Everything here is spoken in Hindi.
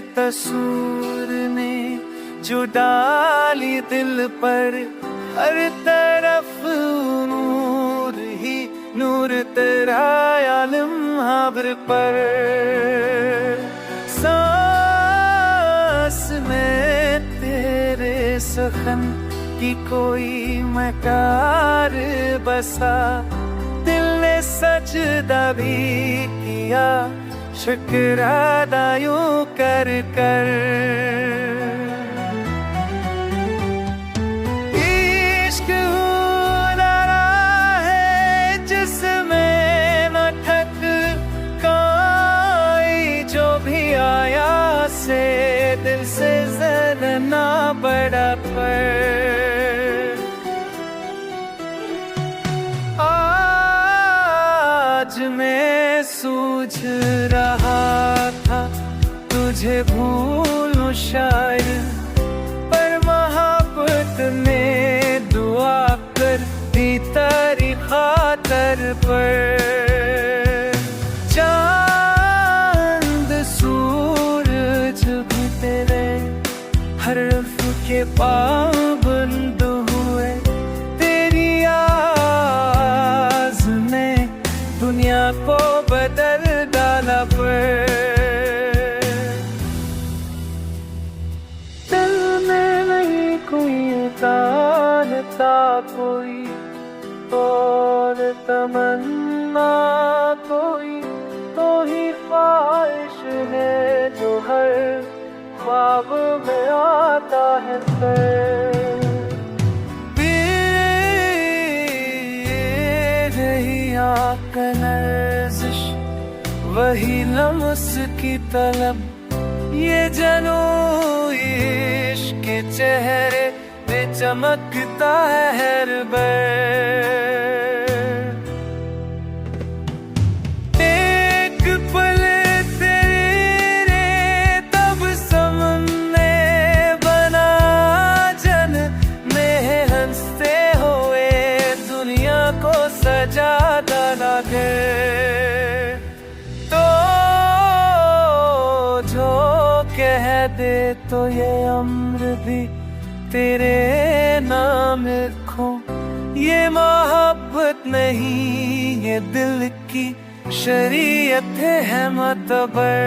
बेकसूर ने जो डाली दिल पर, हर तरफ नूर ही नूर तेरा आलम हर पर। सांस में तेरे सुखन की कोई मकार बसा, दिल ने सजदा भी किया शुक्र अदा यूं कर कर। इश्क हुनरा है जिसमें न ठक काई, जो भी आया से दिल से जरना बड़ा पर। आज मैं सूझ रहा था तुझे भूलूं शायद, पर मोहब्बत ने दुआ कर दी तेरी खातर पर। चांद सूरज भी तेरे हर्फ के पाबंद हुए, तेरी आवाज़ ने दुनिया को बदल डाला पर। दिल में नहीं कोई तानता कोई और तमन्ना कोई, तो ही ख्वाहिश है जो हर ख्वाब में आता है पर। का नर्जिश वही लम्स की तलब, ये जनू इश्क के चेहरे पे चमकता है हर बार। एक पल तेरे तब सामने बना, जन में हंसते हुए दुनिया को सजा लगे। तो जो कह दे तो ये अम्र भी तेरे नाम लिखूं, ये मोहब्बत नहीं ये दिल की शरीयत है मतबर।